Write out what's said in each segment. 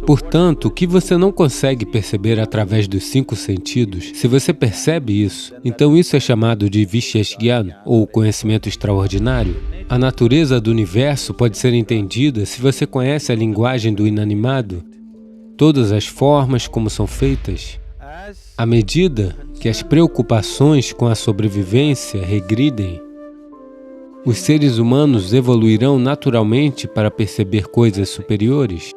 Portanto, o que você não consegue perceber através dos 5 sentidos, se você percebe isso, então isso é chamado de Visheshgyan, ou conhecimento extraordinário. A natureza do universo pode ser entendida se você conhece a linguagem do inanimado, todas as formas como são feitas. À medida que as preocupações com a sobrevivência regridem, os seres humanos evoluirão naturalmente para perceber coisas superiores.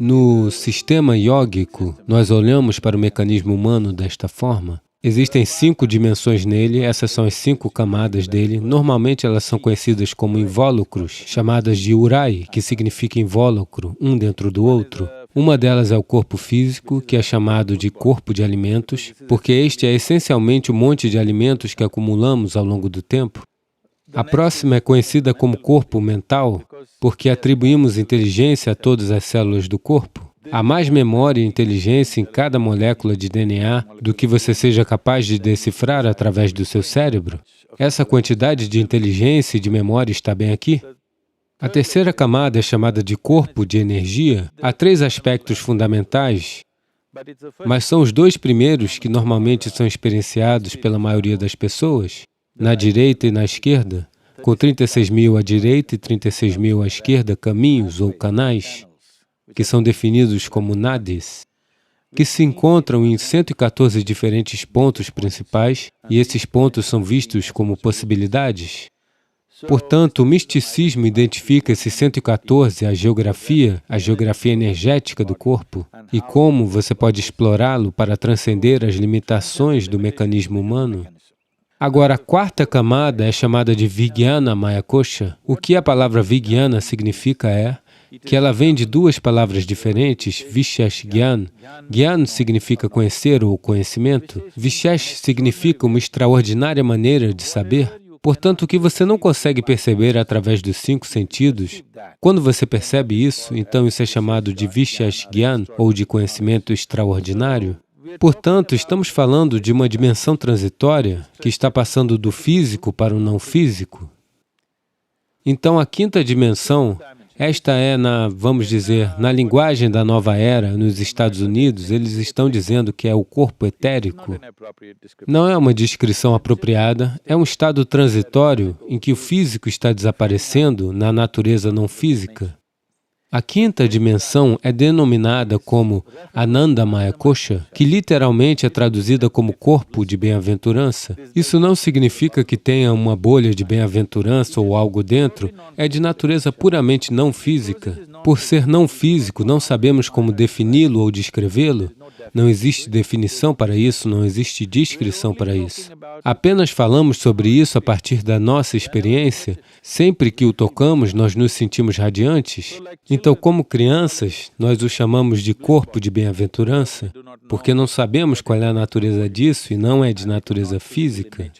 No sistema yógico, nós olhamos para o mecanismo humano desta forma. Existem 5 dimensões nele, essas são as 5 camadas dele. Normalmente elas são conhecidas como invólucros, chamadas de urai, que significa invólucro, um dentro do outro. Uma delas é o corpo físico, que é chamado de corpo de alimentos, porque este é essencialmente o monte de alimentos que acumulamos ao longo do tempo. A próxima é conhecida como corpo mental, porque atribuímos inteligência a todas as células do corpo. Há mais memória e inteligência em cada molécula de DNA do que você seja capaz de decifrar através do seu cérebro. Essa quantidade de inteligência e de memória está bem aqui. A terceira camada é chamada de corpo de energia. Há 3 aspectos fundamentais, mas são os 2 primeiros que normalmente são experienciados pela maioria das pessoas, na direita e na esquerda, com 36.000 à direita e 36.000 à esquerda, caminhos ou canais, que são definidos como nadis, que se encontram em 114 diferentes pontos principais, e esses pontos são vistos como possibilidades. Portanto, o misticismo identifica esses 114, a geografia energética do corpo, e como você pode explorá-lo para transcender as limitações do mecanismo humano. Agora, a 4ª camada é chamada de Vijnana Maya Kosha. O que a palavra Vijnana significa é que ela vem de 2 palavras diferentes, Vishesh Gyan. Gyan significa conhecer ou conhecimento. Vishesh significa uma extraordinária maneira de saber. Portanto, o que você não consegue perceber através dos 5 sentidos, quando você percebe isso, então isso é chamado de Vishesh Gyan, ou de conhecimento extraordinário. Portanto, estamos falando de uma dimensão transitória que está passando do físico para o não físico. Então, a 5ª dimensão, esta é vamos dizer, na linguagem da nova era, nos Estados Unidos, eles estão dizendo que é o corpo etérico. Não é uma descrição apropriada, é um estado transitório em que o físico está desaparecendo na natureza não física. A 5ª dimensão é denominada como Anandamaya Kosha, que literalmente é traduzida como corpo de bem-aventurança. Isso não significa que tenha uma bolha de bem-aventurança ou algo dentro, é de natureza puramente não física. Por ser não físico, não sabemos como defini-lo ou descrevê-lo. Não existe definição para isso, não existe descrição para isso. Apenas falamos sobre isso a partir da nossa experiência. Sempre que o tocamos, nós nos sentimos radiantes. Então, como crianças, nós o chamamos de corpo de bem-aventurança, porque não sabemos qual é a natureza disso e não é de natureza física.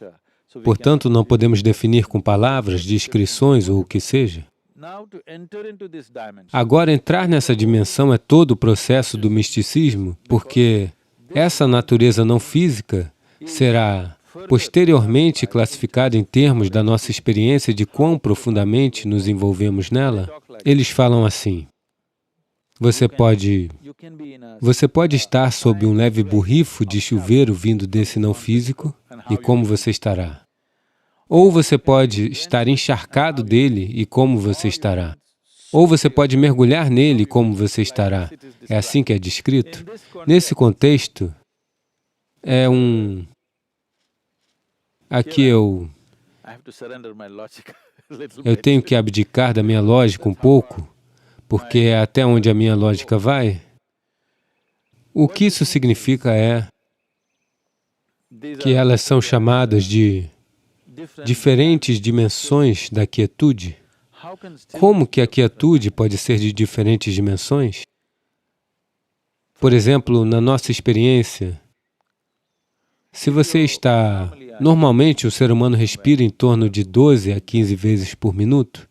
Portanto, não podemos definir com palavras, descrições ou o que seja. Agora, entrar nessa dimensão é todo o processo do misticismo, porque essa natureza não física será posteriormente classificada em termos da nossa experiência de quão profundamente nos envolvemos nela. Eles falam assim: você pode estar sob um leve borrifo de chuveiro vindo desse não físico, e como você estará? Ou você pode estar encharcado dele, e como você estará? Ou você pode mergulhar nele, e como você estará? É assim que é descrito. Nesse contexto, aqui eu tenho que abdicar da minha lógica um pouco, porque é até onde a minha lógica vai. O que isso significa é que elas são chamadas de diferentes dimensões da quietude. Como que a quietude pode ser de diferentes dimensões? Por exemplo, na nossa experiência, se você está... Normalmente, o ser humano respira em torno de 12 a 15 vezes por minuto.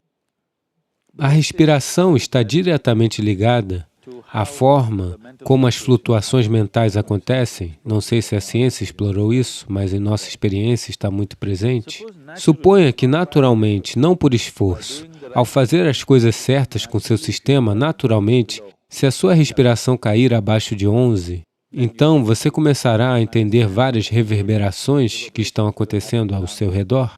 A respiração está diretamente ligada a forma como as flutuações mentais acontecem. Não sei se a ciência explorou isso, mas em nossa experiência está muito presente. Suponha que naturalmente, não por esforço, ao fazer as coisas certas com seu sistema, naturalmente, se a sua respiração cair abaixo de 11, então você começará a entender várias reverberações que estão acontecendo ao seu redor,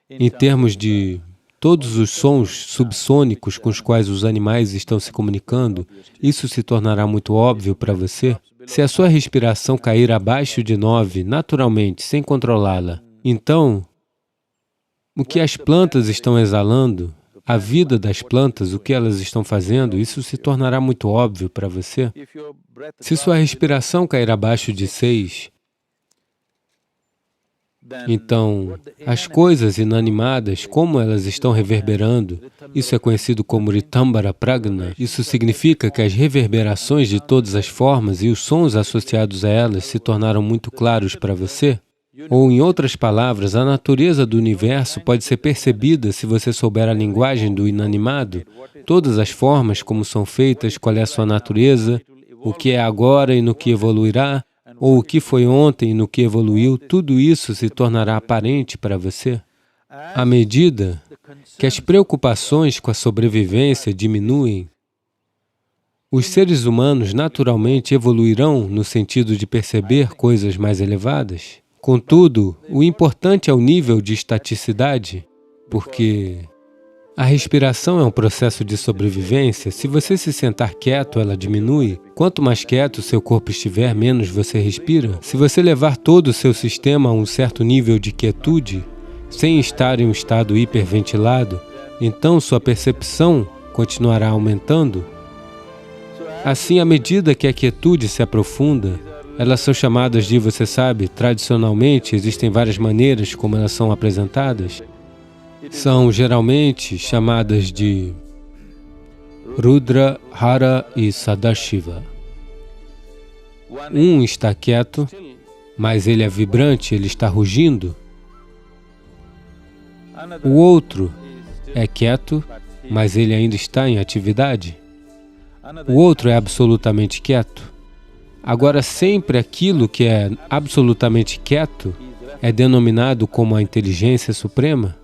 em termos de todos os sons subsônicos com os quais os animais estão se comunicando. Isso se tornará muito óbvio para você. Se a sua respiração cair abaixo de 9, naturalmente, sem controlá-la, então, o que as plantas estão exalando, a vida das plantas, o que elas estão fazendo, isso se tornará muito óbvio para você. Se sua respiração cair abaixo de 6, então, as coisas inanimadas, como elas estão reverberando, isso é conhecido como Ritambara Pragna. Isso significa que as reverberações de todas as formas e os sons associados a elas se tornaram muito claros para você. Ou, em outras palavras, a natureza do universo pode ser percebida se você souber a linguagem do inanimado, todas as formas, como são feitas, qual é a sua natureza, o que é agora e no que evoluirá, ou o que foi ontem e no que evoluiu, tudo isso se tornará aparente para você. À medida que as preocupações com a sobrevivência diminuem, os seres humanos naturalmente evoluirão no sentido de perceber coisas mais elevadas. Contudo, o importante é o nível de estaticidade, porque a respiração é um processo de sobrevivência. Se você se sentar quieto, ela diminui. Quanto mais quieto seu corpo estiver, menos você respira. Se você levar todo o seu sistema a um certo nível de quietude, sem estar em um estado hiperventilado, então sua percepção continuará aumentando. Assim, à medida que a quietude se aprofunda, elas são chamadas de, você sabe, tradicionalmente, existem várias maneiras como elas são apresentadas. São geralmente chamadas de Rudra, Hara e Sadashiva. Um está quieto, mas ele é vibrante, ele está rugindo. O outro é quieto, mas ele ainda está em atividade. O outro é absolutamente quieto. Agora, sempre aquilo que é absolutamente quieto é denominado como a inteligência suprema.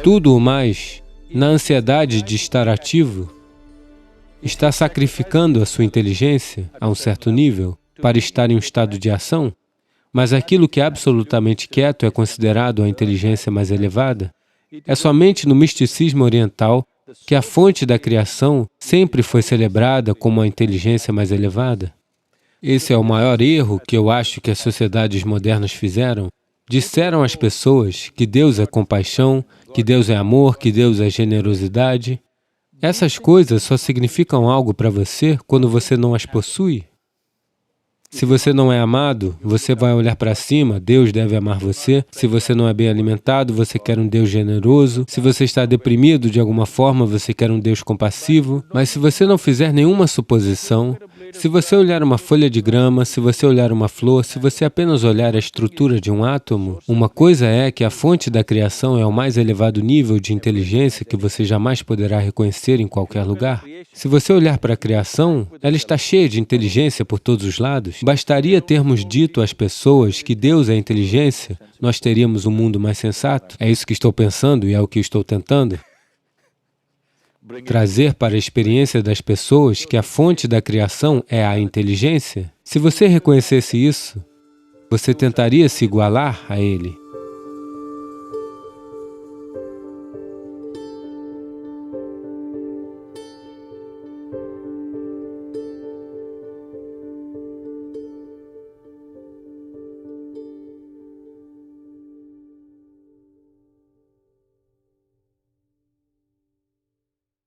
Tudo o mais, na ansiedade de estar ativo, está sacrificando a sua inteligência a um certo nível para estar em um estado de ação, mas aquilo que é absolutamente quieto é considerado a inteligência mais elevada. É somente no misticismo oriental que a fonte da criação sempre foi celebrada como a inteligência mais elevada. Esse é o maior erro que eu acho que as sociedades modernas fizeram. Disseram às pessoas que Deus é compaixão, que Deus é amor, que Deus é generosidade. Essas coisas só significam algo para você quando você não as possui. Se você não é amado, você vai olhar para cima, Deus deve amar você. Se você não é bem alimentado, você quer um Deus generoso. Se você está deprimido de alguma forma, você quer um Deus compassivo. Mas se você não fizer nenhuma suposição, se você olhar uma folha de grama, se você olhar uma flor, se você apenas olhar a estrutura de um átomo, uma coisa é que a fonte da criação é o mais elevado nível de inteligência que você jamais poderá reconhecer em qualquer lugar. Se você olhar para a criação, ela está cheia de inteligência por todos os lados. Bastaria termos dito às pessoas que Deus é inteligência, nós teríamos um mundo mais sensato. É isso que estou pensando e é o que estou tentando trazer para a experiência das pessoas que a fonte da criação é a inteligência. Se você reconhecesse isso, você tentaria se igualar a Ele.